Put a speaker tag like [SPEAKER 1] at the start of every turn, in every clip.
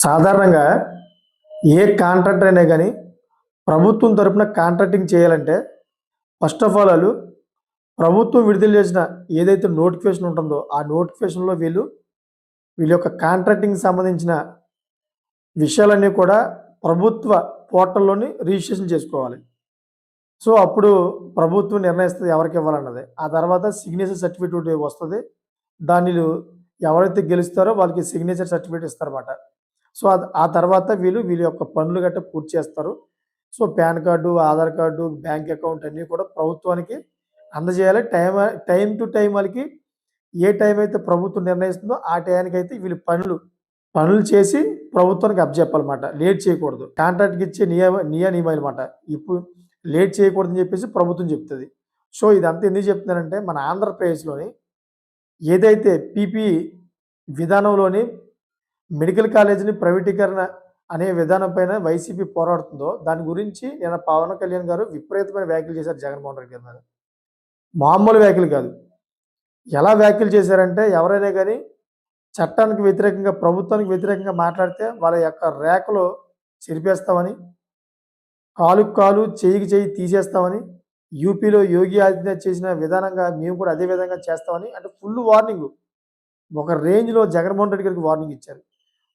[SPEAKER 1] సాధారణంగా ఏ కాంట్రాక్టర్ అయినా గానీ, ప్రభుత్వం తరపున కాంట్రాక్టింగ్ చేయాలంటే, ఫస్ట్ ఆఫ్ ఆల్ ఆళ్ళు ప్రభుత్వం విడుదల చేసిన ఏదైతే నోటిఫికేషన్ ఉంటుందో, ఆ నోటిఫికేషన్‌లో వీళ్ళ యొక్క కాంట్రాక్టింగ్‌కి సంబంధించిన విషయాలన్నీ కూడా ప్రభుత్వ పోర్టల్‌లోని రిజిస్ట్రేషన్ చేసుకోవాలి. సో, అప్పుడు ప్రభుత్వం నిర్ణయిస్తది ఎవరికివ్వాలన్నది. ఆ తర్వాత సిగ్నేచర్ సర్టిఫికేట్ ఒకటి వస్తది. దానిలో ఎవరైతే గెలుస్తారో వాళ్ళకి సిగ్నేచర్ సర్టిఫికేట్ ఇస్తారన్నమాట. సో, ఆ తర్వాత వీళ్ళ యొక్క పనులు గట్టా పూర్తి చేస్తారు. So, pan card, Aadhaar card, bank account అన్నీ కూడా ప్రభుత్వానికి అందజేయాలి. టైమ్ టు టైమ్ వాళ్ళకి ఏ టైం అయితే ప్రభుత్వం నిర్ణయిస్తుందో ఆ టయానికైతే వీళ్ళు పనులు చేసి ప్రభుత్వానికి అప్పజెప్పాలన్నమాట. లేట్ చేయకూడదు. కాంట్రాక్ట్‌కి ఇచ్చే నియమాలన్నమాట. ఇప్పుడు లేట్ చేయకూడదని చెప్పేసి ప్రభుత్వం చెప్తది. సో, ఇదంతా ఎందుకు చెప్తున్నానంటే మన ఆంధ్రప్రదేశ్‌లోని ఏదైతే పీపీ విధానంలోని మెడికల్ కాలేజీని ప్రైవేటీకరణ అనే విధానం పైన వైసీపీ పోరాడుతుందో, దాని గురించి నిన్న పవన్ కళ్యాణ్ గారు విపరీతమైన వ్యాఖ్యలు చేశారు జగన్మోహన్ రెడ్డి గారి మీద. మామూలు వ్యాఖ్యలు కాదు. ఎలా వ్యాఖ్యలు చేశారంటే ఎవరైనా గాని చట్టానికి వ్యతిరేకంగా, ప్రభుత్వానికి వ్యతిరేకంగా మాట్లాడితే వాళ్ళ యొక్క రేఖలు చెరిపేస్తామని, కాలుకి కాలు, చెయ్యికి చెయ్యి తీసేస్తామని, యూపీలో యోగి ఆదిత్యనాథ్ చేసిన విధానంగా మేము కూడా అదే విధంగా చేస్తామని అంటే ఫుల్ వార్నింగు. ఒక రేంజ్‌లో జగన్మోహన్ రెడ్డి గారికి వార్నింగ్ ఇచ్చారు.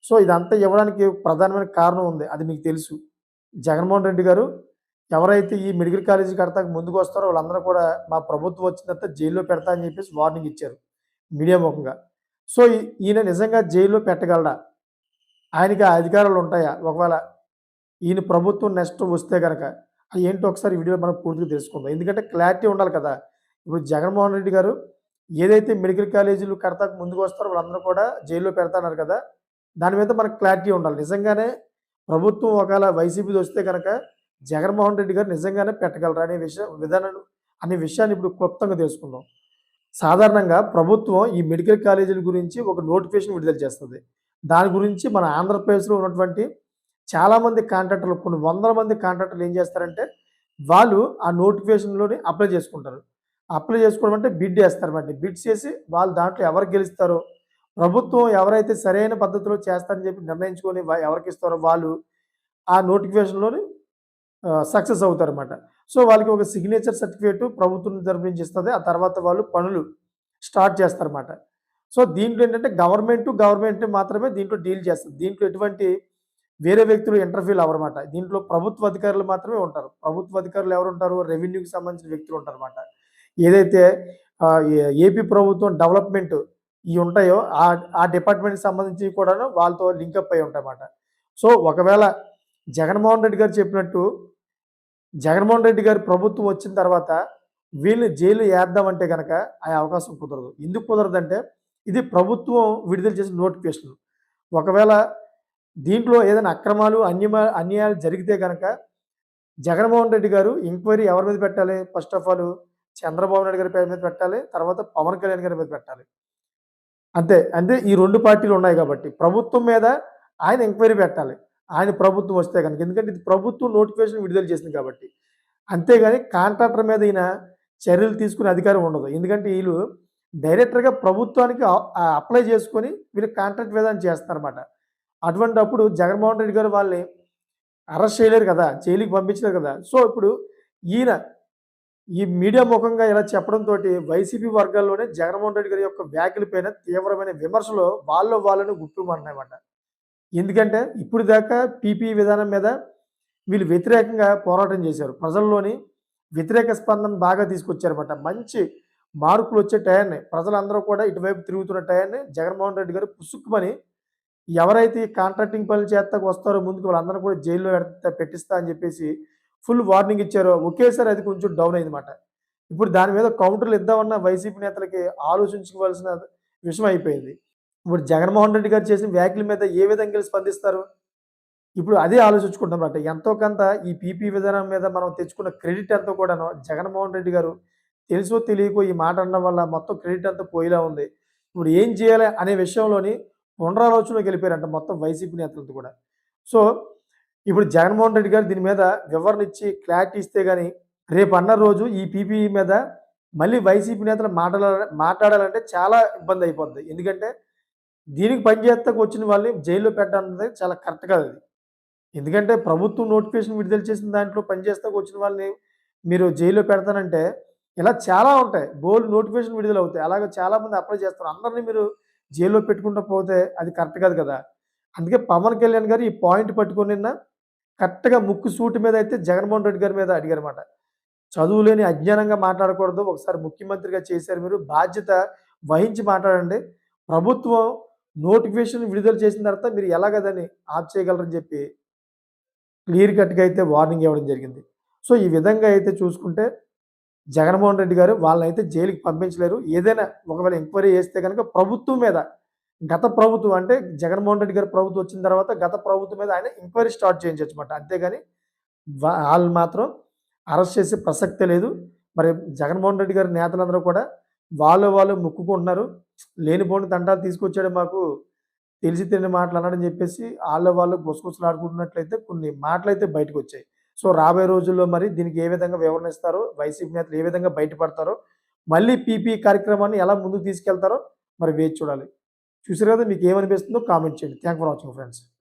[SPEAKER 1] సో, ఇదంతా ఇవ్వడానికి ప్రధానమైన కారణం ఉంది. అది మీకు తెలుసు. జగన్మోహన్ రెడ్డి గారు ఎవరైతే ఈ మెడికల్ కాలేజీ కడతానికి ముందుకొస్తారో వాళ్ళందరూ కూడా మా ప్రభుత్వం వచ్చిన తర్వాత జైల్‌లో పెడతా అని చెప్పేసి వార్నింగ్ ఇచ్చారు మీడియా ముఖంగా. సో, ఈయన నిజంగా జైల్‌లో పెట్టగలడా? ఆయనకి ఆ అధికారాలు ఉంటాయా? ఒకవేళ ఈయన ప్రభుత్వం నెక్స్ట్ వస్తే గనక అయేంటో ఒకసారి ఈ వీడియోలో మనం పూర్తిగా తెలుసుకుందాం. ఎందుకంటే క్లారిటీ ఉండాలి కదా! ఇప్పుడు జగన్మోహన్ రెడ్డి గారు ఏదైతే మెడికల్ కాలేజీలు కడతానికి ముందుకొస్తారో వాళ్ళందరూ కూడా జైల్‌లో పెడతా అన్నారు కదా! దాని మీద మనకు క్లారిటీ ఉండాలి. నిజంగానే ప్రభుత్వం ఒకవేళ వైసీపీది వస్తే గనక జగన్మోహన్ రెడ్డి గారు నిజంగానే పెట్టగలరా అనే విషయాన్ని ఇప్పుడు క్లుప్తంగా తెలుసుకుందాం. సాధారణంగా ప్రభుత్వం ఈ మెడికల్ కాలేజీల గురించి ఒక నోటిఫికేషన్ విడుదల చేస్తది. దాని గురించి మన ఆంధ్రప్రదేశ్‌లో ఉన్నటువంటి చాలామంది కాంట్రాక్టర్లు కొన్ని వందల మంది కాంట్రాక్టర్లు ఏం చేస్తారంటే, వాళ్ళు ఆ నోటిఫికేషన్‌లోని అప్లై చేసుకుంటారు. అప్లై చేసుకోవడం అంటే బిడ్ ఏస్తారన్నమాట. బిడ్స్ చేసి వాళ్ళు దాంట్లో ఎవరు గెలుస్తారో, ప్రభుత్వం ఎవరైతే సరైన పద్ధతిలో చేస్తారని చెప్పి నిర్ణయించుకొని ఎవరికిస్తారో వాళ్ళు ఆ నోటిఫికేషన్‌లోని సక్సెస్ అవుతారన్నమాట. సో, వాళ్ళకి ఒక సిగ్నేచర్ సర్టిఫికేట్ ప్రభుత్వం తరపు నుంచి ఇస్తది. ఆ తర్వాత వాళ్ళు పనులు స్టార్ట్ చేస్తారన్నమాట. సో, దీంట్లో ఏంటంటే గవర్నమెంట్ మాత్రమే దీంట్లో డీల్ చేస్తది. దీంట్లో ఎటువంటి వేరే వ్యక్తులు ఇంటర్ఫీల్ అవ్వరమాట. దీంట్లో ప్రభుత్వ అధికారులు మాత్రమే ఉంటారు. ప్రభుత్వ అధికారులు ఎవరుంటారు? రెవెన్యూకి సంబంధించిన వ్యక్తులు ఉంటారన్నమాట. ఏదైతే ఏపీ ప్రభుత్వం డెవలప్‌మెంట్ ఇయి ఉంటాయో ఆ డిపార్ట్‌మెంట్‌కి సంబంధించివి కూడాను వాళ్ళతో లింకప్ అయ్యి ఉంటాయన్నమాట. సో, ఒకవేళ జగన్మోహన్ రెడ్డి గారు చెప్పినట్టు జగన్మోహన్ రెడ్డి గారి ప్రభుత్వం వచ్చిన తర్వాత వీళ్ళని జైల్‌లో ఏద్దామంటే గనక ఆ అవకాశం కుదరదు. ఎందుకు కుదరదంటే ఇది ప్రభుత్వం విడుదల చేసిన నోటిఫికేషన్. ఒకవేళ దీంట్లో ఏదైనా అక్రమాలు, అన్యాయాలు జరిగితే గనక జగన్మోహన్ రెడ్డి గారు ఎంక్వైరీ ఎవరి మీద పెట్టాలి? First of all Chandrababu Naidu గారి పేరు మీద పెట్టాలి. తర్వాత పవన్ కళ్యాణ్ గారి మీద పెట్టాలి. అంతే. అంటే ఈ 2 పార్టీలు ఉన్నాయి కాబట్టి ప్రభుత్వం మీద ఆయన ఎంక్వైరీ పెట్టాలి. ఆయన ప్రభుత్వం వస్తే గనక. ఎందుకంటే ఇది ప్రభుత్వం నోటిఫికేషన్ విడుదల చేసింది కాబట్టి. అంతేగాని కాంట్రాక్టర్ మీద ఈయన చర్యలు తీసుకునే అధికారం ఉండదు. ఎందుకంటే ఈళ్ళు డైరెక్టర్‌గా ప్రభుత్వానికి అప్లై చేసుకొని వీళ్ళు కాంట్రాక్ట్ విధానం చేస్తున్నారన్నమాట. అటువంటప్పుడు జగన్మోహన్ రెడ్డి గారు వాళ్ళని అరెస్ట్ చేయలేరు కదా! జైలుకి పంపించలేరు కదా! సో, ఇప్పుడు ఈయన ఈ మీడియా ముఖంగా ఇలా చెప్పడంతోటి వైసీపీ వర్గాల్లోనే జగన్మోహన్ రెడ్డి గారి యొక్క వ్యాఖ్యల పైన తీవ్రమైన విమర్శలు వాళ్ళని గుప్పుమన్నాయన్నమాట. ఎందుకంటే ఇప్పుడు దాకా పీపీ విధానం మీద వీళ్ళు వ్యతిరేకంగా పోరాటం చేశారు. ప్రజల్లోని వ్యతిరేక స్పందన బాగా తీసుకొచ్చారన్నమాట. మంచి మార్పులొచ్చే టయాన్ని ప్రజలందరూ కూడా ఇటువైపు తిరుగుతున్న టయాన్ని జగన్మోహన్ రెడ్డి గారు పుసుక్కుమని ఎవరైతే ఈ కాంట్రాక్టింగ్ పనులు చేత్తాకు వస్తారో ముందుకు వాళ్ళందరిని కూడా జైల్‌లో పెట్టిస్తా అని చెప్పేసి ఫుల్ వార్నింగ్ ఇచ్చారో ఒకేసారి అది కొంచెం డౌన్ అయిందన్నమాట. ఇప్పుడు దాని మీద కౌంటర్‌లు ఇద్దామన్న వైసీపీ నేతలకి ఆలోచించుకోవాల్సిన విషయం అయిపోయింది. ఇప్పుడు జగన్మోహన్ రెడ్డి గారు చేసిన వ్యాఖ్యల మీద ఏ విధంగా స్పందిస్తారు? ఇప్పుడు అదే ఆలోచించుకుంటున్నామన్నమాట. ఎంతో కొంత ఈ పీపీ విధానం మీద మనం తెచ్చుకున్న క్రెడిట్ అంతా కూడాను జగన్మోహన్ రెడ్డి గారు తెలుసో తెలియకో ఈ మాట అనడం వల్ల మొత్తం క్రెడిట్ అంతా పోయేలా ఉంది. ఇప్పుడు ఏం చేయాలి అనే విషయంలోని పునరాలోచనలోకి వెళ్ళిపోయారంట మొత్తం వైసీపీ నేతలంతా కూడా. సో, ఇప్పుడు జగన్మోహన్ రెడ్డి గారు దీని మీద వివరణ ఇచ్చి క్లారిటీ ఇస్తే గాని రేపన్న రోజు ఈ పీపీ మీద మళ్ళీ వైసీపీ నేతలు మాట్లాడాలంటే చాలా ఇబ్బంది అయిపోద్ది. ఎందుకంటే దీనికి పని చేస్తాకు వచ్చిన వాళ్ళని జైల్లో పెట్టడం అనేది చాలా కరెక్ట్ కాదు అది. ఎందుకంటే ప్రభుత్వం నోటిఫికేషన్ విడుదల చేసిన దాంట్లో పనిచేస్తాకు వచ్చిన వాళ్ళని మీరు జైల్లో పెడతానంటే, ఇలా చాలా ఉంటాయి. బోలెడు నోటిఫికేషన్ విడుదలవుతాయి. అలాగే చాలామంది అప్లై చేస్తారు. అందరిని మీరు జైల్లో పెట్టుకుంటూ పోతే అది కరెక్ట్ కాదు కదా! అందుకే పవన్ కళ్యాణ్ గారు ఈ పాయింట్ పట్టుకొని నిన్న కరెక్ట్‌గా ముక్కు సూటి మీద అయితే జగన్మోహన్ రెడ్డి గారి మీద అడిగారన్నమాట. చదువు లేని అజ్ఞానంగా మాట్లాడకూడదు. ఒకసారి ముఖ్యమంత్రిగా చేశారు మీరు. బాధ్యత వహించి మాట్లాడండి. ప్రభుత్వం నోటిఫికేషన్ విడుదల చేసిన తర్వాత మీరు ఎలాగ దాన్ని ఆప్ చేయగలరని చెప్పి క్లియర్ కట్‌గా అయితే వార్నింగ్ ఇవ్వడం జరిగింది. సో, ఈ విధంగా అయితే చూసుకుంటే జగన్మోహన్ రెడ్డి గారు వాళ్ళనైతే జైలుకి పంపించలేరు. ఏదైనా ఒకవేళ ఎంక్వైరీ చేస్తే గనక ప్రభుత్వం మీద గత ప్రభుత్వం అంటే జగన్మోహన్ రెడ్డి గారి ప్రభుత్వం వచ్చిన తర్వాత గత ప్రభుత్వం మీద ఆయన ఎంక్వైరీ స్టార్ట్ చేయించొచ్చమాట. అంతేగాని ఆళ్ళు మాత్రం అరెస్ట్ చేసే ప్రసక్తే లేదు. మరి జగన్మోహన్ రెడ్డి గారి నేతలందరూ కూడా వాళ్ళు మొక్కుకుంటున్నారు. లేనిపోని తంటాలు తీసుకొచ్చాడు మాకు తెలిసి తెలియని మాటలు అన్నాడని చెప్పేసి వాళ్ళు గుసగుసలాడుకుంటున్నట్లయితే కొన్ని మాటలైతే బయటకొచ్చాయి. సో, రాబోయే రోజుల్లో మరి దీనికి ఏ విధంగా వివరణ ఇస్తారో, వైసీపీ నేతలు ఏ విధంగా బయటపడతారో, మళ్ళీ పీపీ కార్యక్రమాన్ని ఎలా ముందుకు తీసుకెళ్తారో మరి వేచి చూడాలి. చూసారు కదా! మీకేమనిపిస్తుందో కామెంట్ చేయండి. Thank for watching friends.